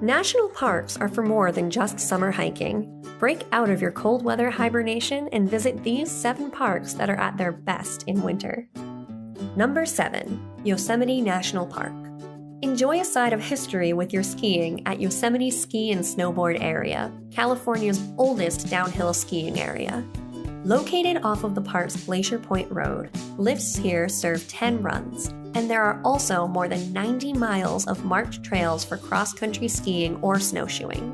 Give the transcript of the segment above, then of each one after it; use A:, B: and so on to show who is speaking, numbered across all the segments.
A: National parks are for more than just summer hiking. Break out of your cold weather hibernation and visit these 7 parks that are at their best in winter. Number 7. Yosemite National Park. Enjoy a side of history with your skiing at Yosemite Ski and Snowboard Area, California's oldest downhill skiing area. Located off of the park's Glacier Point Road, lifts here serve 10 runs, and there are also more than 90 miles of marked trails for cross-country skiing or snowshoeing.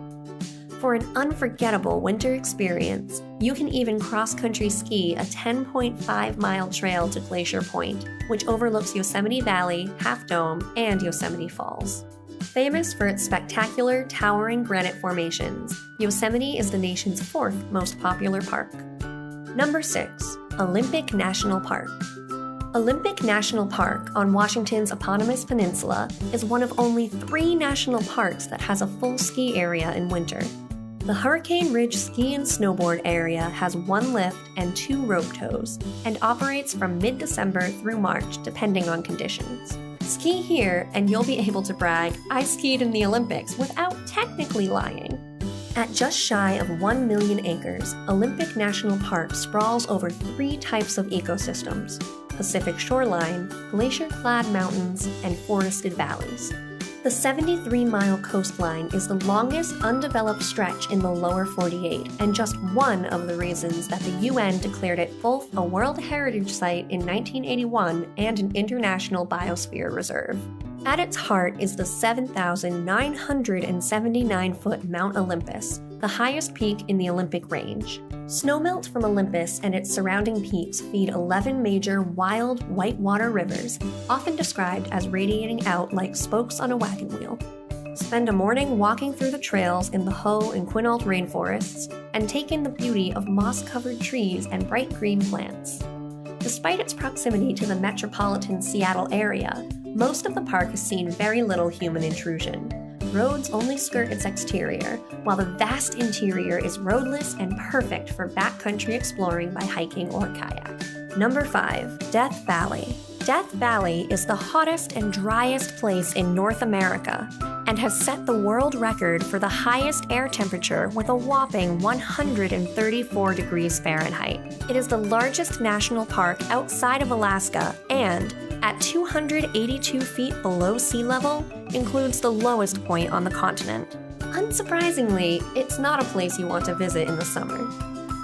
A: For an unforgettable winter experience, you can even cross-country ski a 10.5-mile trail to Glacier Point, which overlooks Yosemite Valley, Half Dome, and Yosemite Falls. Famous for its spectacular, towering granite formations, Yosemite is the nation's 4th most popular park. Number 6. Olympic National Park. Olympic National Park on Washington's eponymous peninsula is one of only 3 national parks that has a full ski area in winter. The Hurricane Ridge Ski and Snowboard Area has 1 lift and 2 rope tows, and operates from mid-December through March depending on conditions. Ski here and you'll be able to brag, "I skied in the Olympics," without technically lying. At just shy of 1 million acres, Olympic National Park sprawls over 3 types of ecosystems: Pacific shoreline, glacier-clad mountains, and forested valleys. The 73-mile coastline is the longest undeveloped stretch in the lower 48, and just one of the reasons that the UN declared it both a World Heritage Site in 1981 and an International Biosphere Reserve. At its heart is the 7,979-foot Mount Olympus, the highest peak in the Olympic Range. Snowmelt from Olympus and its surrounding peaks feed 11 major wild whitewater rivers, often described as radiating out like spokes on a wagon wheel. Spend a morning walking through the trails in the Hoh and Quinault rainforests, and take in the beauty of moss-covered trees and bright green plants. Despite its proximity to the metropolitan Seattle area, most of the park has seen very little human intrusion. Roads only skirt its exterior, while the vast interior is roadless and perfect for backcountry exploring by hiking or kayak. Number 5. Death Valley. Death Valley is the hottest and driest place in North America, and has set the world record for the highest air temperature with a whopping 134 degrees Fahrenheit. It is the largest national park outside of Alaska and, at 282 feet below sea level, includes the lowest point on the continent. Unsurprisingly, it's not a place you want to visit in the summer.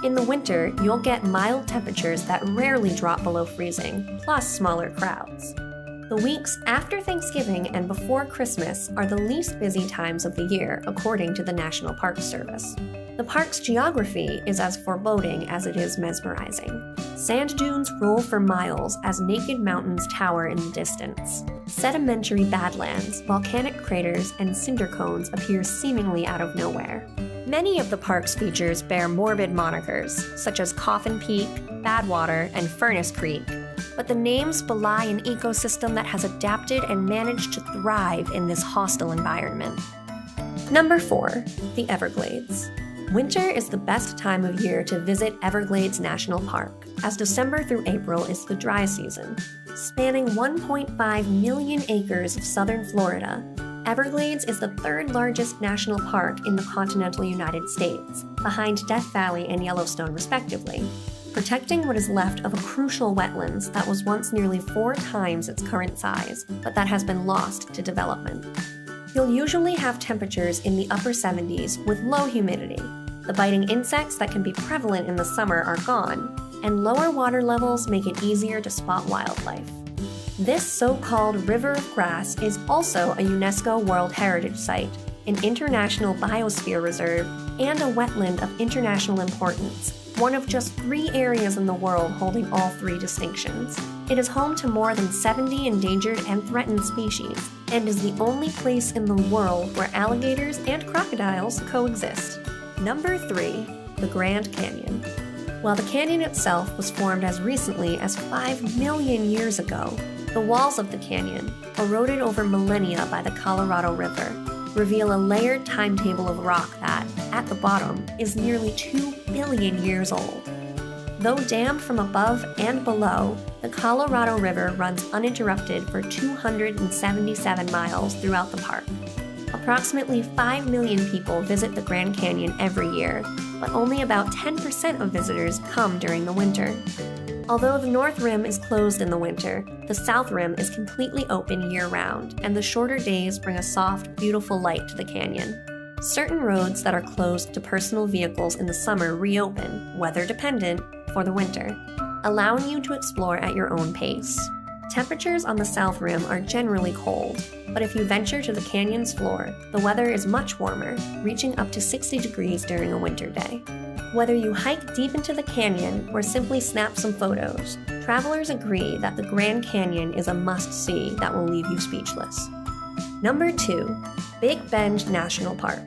A: In the winter, you'll get mild temperatures that rarely drop below freezing, plus smaller crowds. The weeks after Thanksgiving and before Christmas are the least busy times of the year, according to the National Park Service. The park's geography is as foreboding as it is mesmerizing. Sand dunes roll for miles as naked mountains tower in the distance. Sedimentary badlands, volcanic craters, and cinder cones appear seemingly out of nowhere. Many of the park's features bear morbid monikers, such as Coffin Peak, Badwater, and Furnace Creek, but the names belie an ecosystem that has adapted and managed to thrive in this hostile environment. Number 4. The Everglades. Winter is the best time of year to visit Everglades National Park, as December through April is the dry season. Spanning 1.5 million acres of southern Florida, Everglades is the 3rd largest national park in the continental United States, behind Death Valley and Yellowstone respectively, protecting what is left of a crucial wetlands that was once nearly 4 times its current size, but that has been lost to development. You'll usually have temperatures in the upper 70s with low humidity. The biting insects that can be prevalent in the summer are gone, and lower water levels make it easier to spot wildlife. This so-called River of Grass is also a UNESCO World Heritage Site, an International Biosphere Reserve, and a wetland of international importance, one of just 3 areas in the world holding all 3 distinctions. It is home to more than 70 endangered and threatened species, and is the only place in the world where alligators and crocodiles coexist. Number 3. The Grand Canyon. While the canyon itself was formed as recently as 5 million years ago, the walls of the canyon, eroded over millennia by the Colorado River, reveal a layered timetable of rock that, at the bottom, is nearly 2 billion years old. Though dammed from above and below, the Colorado River runs uninterrupted for 277 miles throughout the park. Approximately 5 million people visit the Grand Canyon every year, but only about 10% of visitors come during the winter. Although the North Rim is closed in the winter, the South Rim is completely open year-round, and the shorter days bring a soft, beautiful light to the canyon. Certain roads that are closed to personal vehicles in the summer reopen, weather-dependent, for the winter, allowing you to explore at your own pace. Temperatures on the South Rim are generally cold, but if you venture to the canyon's floor, the weather is much warmer, reaching up to 60 degrees during a winter day. Whether you hike deep into the canyon or simply snap some photos, travelers agree that the Grand Canyon is a must-see that will leave you speechless. Number 2. Big Bend National Park.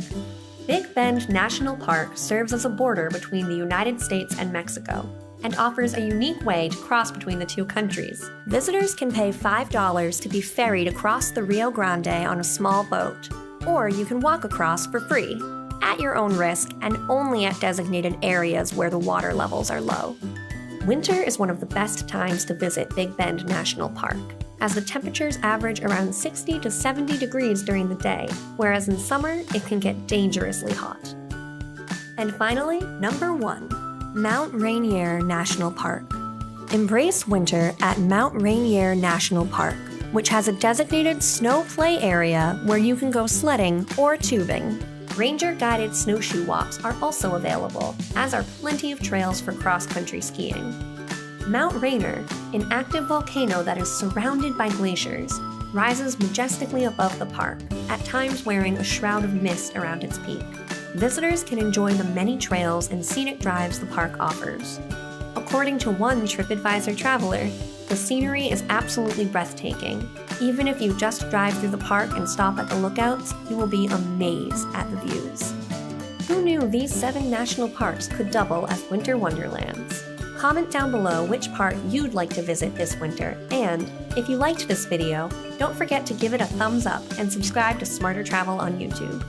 A: Big Bend National Park serves as a border between the United States and Mexico, and offers a unique way to cross between the two countries. Visitors can pay $5 to be ferried across the Rio Grande on a small boat, or you can walk across for free, at your own risk and only at designated areas where the water levels are low. Winter is one of the best times to visit Big Bend National Park, as the temperatures average around 60 to 70 degrees during the day, whereas in summer it can get dangerously hot. And finally, number 1. Mount Rainier National Park. Embrace winter at Mount Rainier National Park, which has a designated snow play area where you can go sledding or tubing. Ranger-guided snowshoe walks are also available, as are plenty of trails for cross-country skiing. Mount Rainier, an active volcano that is surrounded by glaciers, rises majestically above the park, at times wearing a shroud of mist around its peak. Visitors can enjoy the many trails and scenic drives the park offers. According to one TripAdvisor traveler, the scenery is absolutely breathtaking. Even if you just drive through the park and stop at the lookouts, you will be amazed at the views. Who knew these 7 national parks could double as winter wonderlands? Comment down below which park you'd like to visit this winter, and if you liked this video, don't forget to give it a thumbs up and subscribe to SmarterTravel on YouTube.